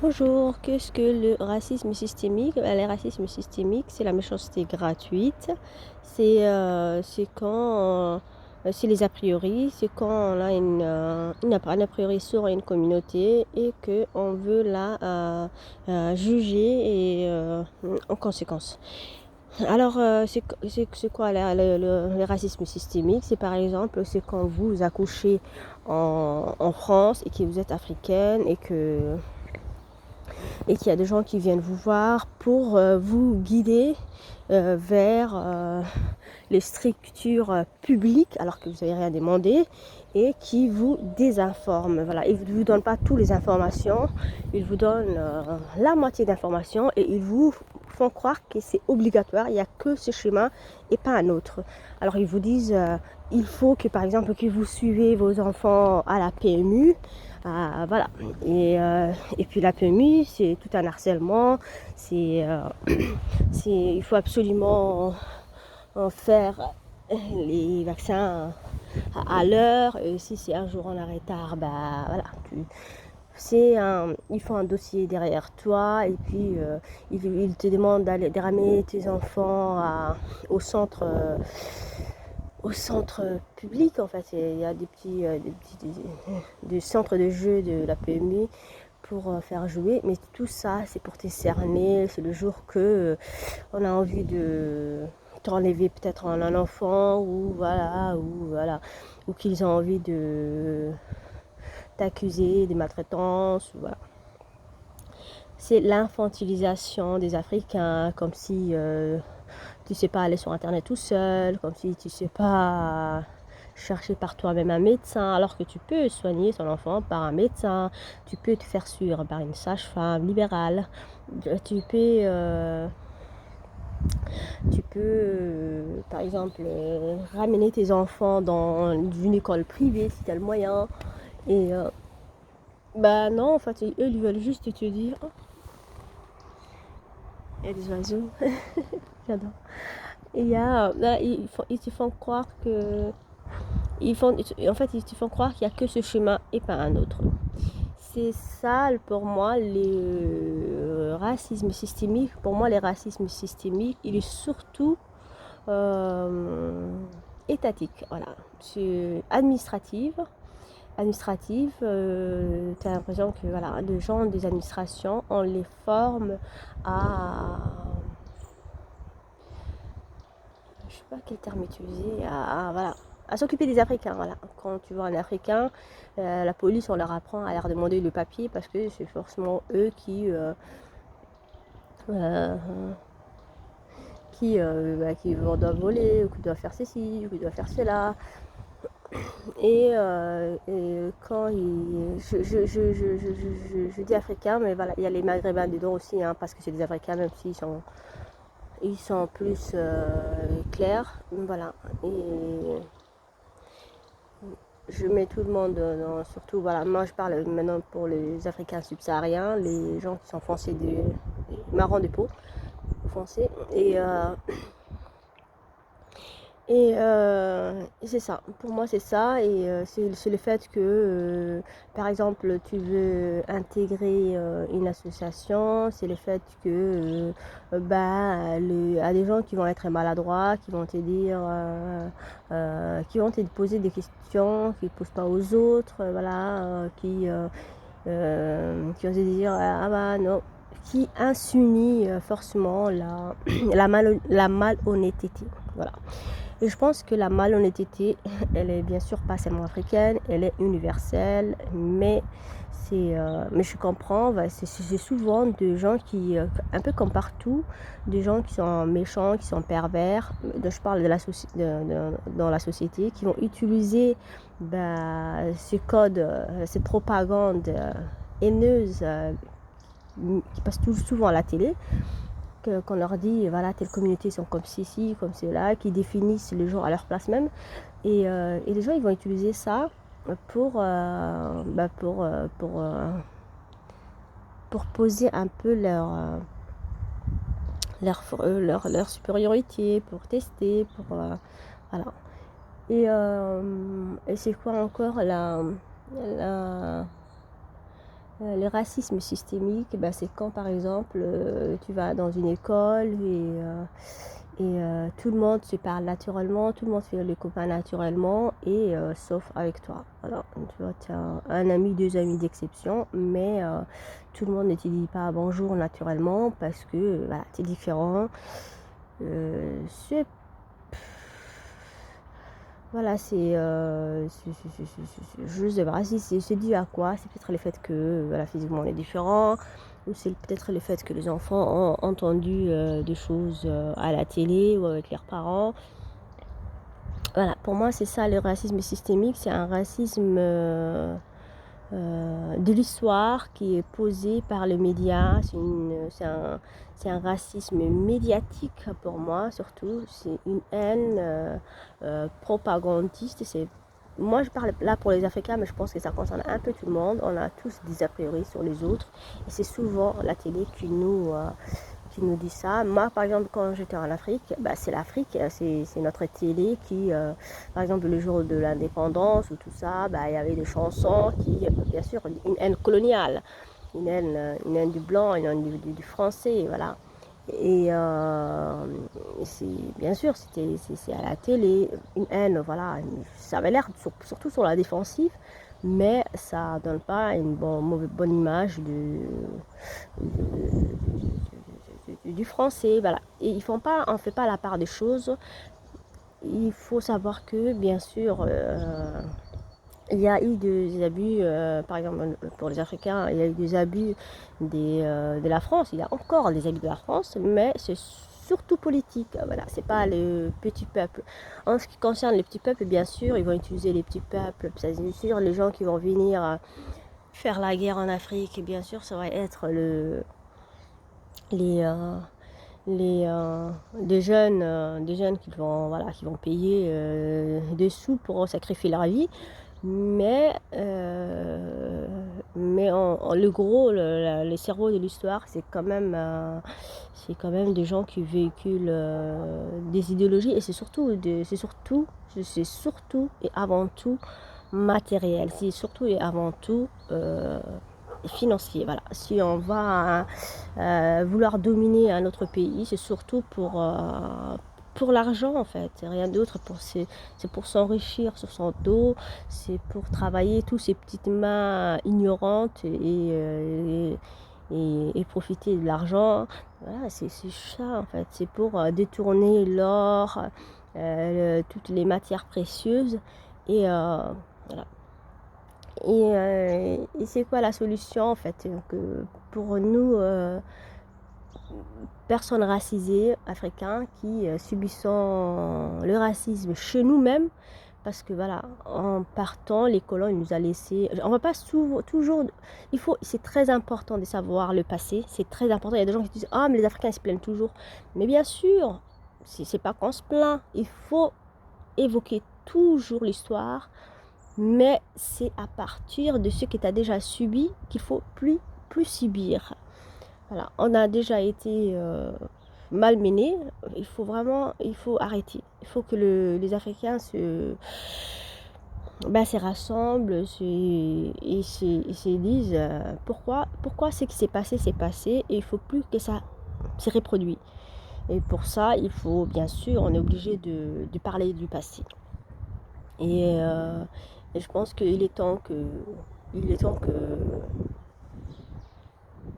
Bonjour, qu'est-ce que le racisme systémique? Le racisme systémique, c'est la méchanceté gratuite. C'est quand, c'est les a priori, c'est quand on a un a priori sur une communauté et qu'on veut la juger et en conséquence. Alors, c'est quoi le racisme systémique? C'est par exemple, c'est quand vous accouchez en France et que vous êtes africaine et qu'il y a des gens qui viennent vous voir pour vous guider vers les structures publiques alors que vous n'avez rien demandé et qui vous désinforment. Voilà, ils ne vous donnent pas toutes les informations, ils vous donnent la moitié d'informations et ils vous font croire que c'est obligatoire, il n'y a que ce chemin et pas un autre. Alors ils vous disent il faut que par exemple que vous suivez vos enfants à la PMU. Voilà. Et puis la PMU, c'est tout un harcèlement. Il faut absolument en faire les vaccins à l'heure. Et si c'est un jour en retard, bah voilà, il faut un dossier derrière toi et puis il te demande de ramener tes enfants au centre public. En fait, il y a des centres de jeux de la PMI pour faire jouer, mais tout ça c'est pour te cerner. C'est le jour que on a envie de t'enlever peut-être un enfant ou qu'ils ont envie de t'accuser des maltraitances. Voilà. C'est l'infantilisation des Africains, comme si tu ne sais pas aller sur internet tout seul, comme si tu ne sais pas chercher par toi-même un médecin, alors que tu peux soigner ton enfant par un médecin, tu peux te faire suivre par une sage-femme libérale, tu peux, euh, par exemple, ramener tes enfants dans une école privée si tu as le moyen. Et bah non, en fait, eux, ils veulent juste te dire, oh, il y a des oiseaux, j'adore. Il y a, là, ils te font croire que en fait, ils te font croire qu'il n'y a que ce chemin et pas un autre. C'est ça pour moi les racismes systémiques. Pour moi, les racismes systémiques, il est surtout euh, étatique. Voilà, c'est administrative. Tu as l'impression que voilà, les gens des administrations, on les forme à, je sais pas quel terme utiliser, voilà, à s'occuper des Africains. Voilà. Quand tu vois un Africain, la police, on leur apprend à leur demander le papier parce que c'est forcément eux euh, qui doivent voler, ou qui doivent faire ceci, ou qui doivent faire cela. Et quand je dis africain, mais voilà, il y a les maghrébins dedans aussi, hein, parce que c'est des Africains, même s'ils sont plus clairs. Voilà. Et je mets tout le monde, surtout, voilà, moi je parle maintenant pour les Africains subsahariens, les gens qui sont foncés, des marrons de peau, foncés. Et c'est ça, pour moi c'est ça, et c'est le fait que, par exemple, tu veux intégrer une association, c'est le fait que, à des gens qui vont être maladroits, qui vont te dire, qui vont te poser des questions qu'ils ne posent pas aux autres, voilà, qui vont te dire, ah bah non, qui insinue forcément la malhonnêteté, voilà. Et je pense que la malhonnêteté, elle est bien sûr pas seulement africaine, elle est universelle, mais je comprends, c'est souvent des gens qui, un peu comme partout, des gens qui sont méchants, qui sont pervers, je parle dans la société, qui vont utiliser ces codes, ces propagandes haineuses qui passent souvent à la télé, qu'on leur dit, voilà, telles communautés sont comme ceci, comme cela, qui définissent les gens à leur place même. Et les gens, ils vont utiliser ça pour, pour poser un peu leur supériorité, pour tester, voilà. Et c'est quoi encore la Le racisme systémique, bah, c'est quand par exemple tu vas dans une école et tout le monde se parle naturellement, tout le monde fait les copains naturellement et sauf avec toi. Alors, tu vois, tu as un ami, deux amis d'exception, mais tout le monde ne te dit pas bonjour naturellement parce que voilà, tu es différent. C'est voilà, je sais pas si c'est dû à quoi. C'est peut-être le fait que voilà, physiquement on est différent, ou c'est peut-être le fait que les enfants ont entendu des choses à la télé ou avec leurs parents. Voilà, pour moi c'est ça le racisme systémique, c'est un racisme de l'histoire qui est posée par les médias. C'est un racisme médiatique pour moi, surtout. C'est une haine propagandiste. Moi, je parle là pour les Africains, mais je pense que ça concerne un peu tout le monde. On a tous des a priori sur les autres. Et c'est souvent la télé qui nous dit ça. Moi, par exemple, quand j'étais en Afrique, bah, c'est l'Afrique, c'est notre télé qui, par exemple, le jour de l'indépendance ou tout ça, bah, il y avait des chansons qui, bien sûr, une haine coloniale, une haine du blanc, une haine du français, voilà. Et bien sûr, c'est à la télé, une haine, voilà, ça avait l'air surtout sur la défensive, mais ça donne pas une bonne image du français, voilà. Et on fait pas la part des choses. Il faut savoir que, bien sûr, il y a eu des abus, par exemple pour les Africains, il y a eu des abus de la France. Il y a encore des abus de la France, mais c'est surtout politique. Voilà, c'est pas le petit peuple. En ce qui concerne les petits peuples, bien sûr, ils vont utiliser les petits peuples. C'est sûr, les gens qui vont venir faire la guerre en Afrique, bien sûr, ça va être les, euh, des jeunes qui vont payer des sous pour sacrifier leur vie. Mais le gros, le cerveau de l'histoire, c'est quand même des gens qui véhiculent des idéologies et c'est surtout et avant tout matériel, c'est surtout et avant tout financier. Voilà. Si on va vouloir dominer un autre pays, c'est surtout pour l'argent en fait, c'est rien d'autre, c'est pour s'enrichir sur son dos, c'est pour travailler tous ces petites mains ignorantes et profiter de l'argent. Voilà, c'est ça en fait, c'est pour détourner l'or, toutes les matières précieuses et voilà. Et c'est quoi la solution en fait? Donc, pour nous, personnes racisées, africains, qui subissons le racisme chez nous-mêmes, parce que voilà, en partant, les colons ils nous a laissé. On va pas toujours. C'est très important de savoir le passé. C'est très important. Il y a des gens qui disent ah mais les Africains ils se plaignent toujours. Mais bien sûr, c'est pas qu'on se plaint. Il faut évoquer toujours l'histoire. Mais c'est à partir de ce que tu as déjà subi qu'il faut plus subir. Voilà, on a déjà été malmenés, il faut arrêter. Il faut que les Africains se rassemblent et se disent pourquoi ce qui s'est passé et il ne faut plus que ça se reproduise. Et pour ça, il faut bien sûr, on est obligé de parler du passé. Et je pense qu'il est temps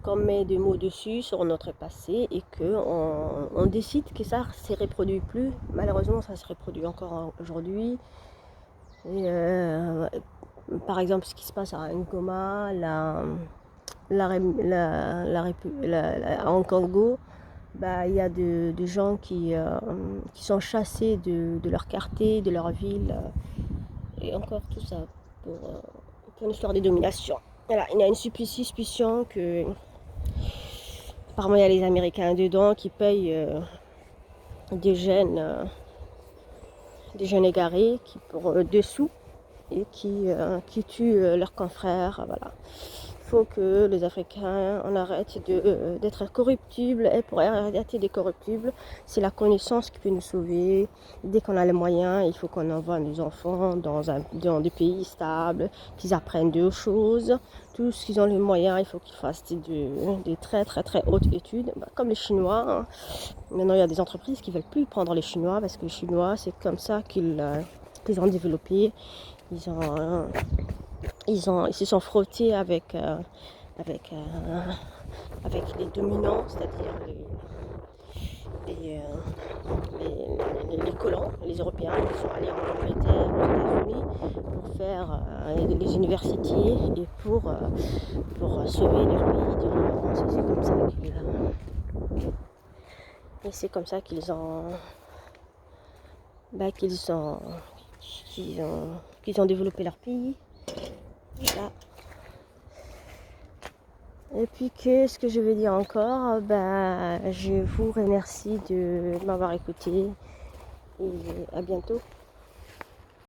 qu'on met des mots dessus sur notre passé et qu'on décide que ça ne se reproduit plus. Malheureusement, ça se reproduit encore aujourd'hui. Et, par exemple, ce qui se passe à Ngoma, en Congo, bah, il y a des gens qui sont chassés de leur quartier, de leur ville. Et encore tout ça pour une histoire de domination. Voilà, il y a une suspicion que apparemment il y a les Américains dedans qui payent des jeunes égarés pour dessous et qui tuent leurs confrères. Voilà. faut que les Africains, on arrête d'être corruptibles. Et pour arrêter des corruptibles, c'est la connaissance qui peut nous sauver. Dès qu'on a les moyens, il faut qu'on envoie nos enfants dans des pays stables, qu'ils apprennent deux choses. Tous qu'ils ont les moyens, il faut qu'ils fassent des très très très hautes études, comme les Chinois. Hein. Maintenant, il y a des entreprises qui ne veulent plus prendre les Chinois parce que les Chinois, c'est comme ça qu'ils ont développé. Ils se sont frottés avec, les dominants, c'est-à-dire les colons, les Européens. Ils sont allés en Angleterre, aux États-Unis pour faire les universités et pour sauver leur pays de l'ignorance. Et c'est comme ça qu'ils ont développé leur pays. Voilà. Et puis qu'est-ce que je vais dire encore? Je vous remercie de m'avoir écouté et à bientôt.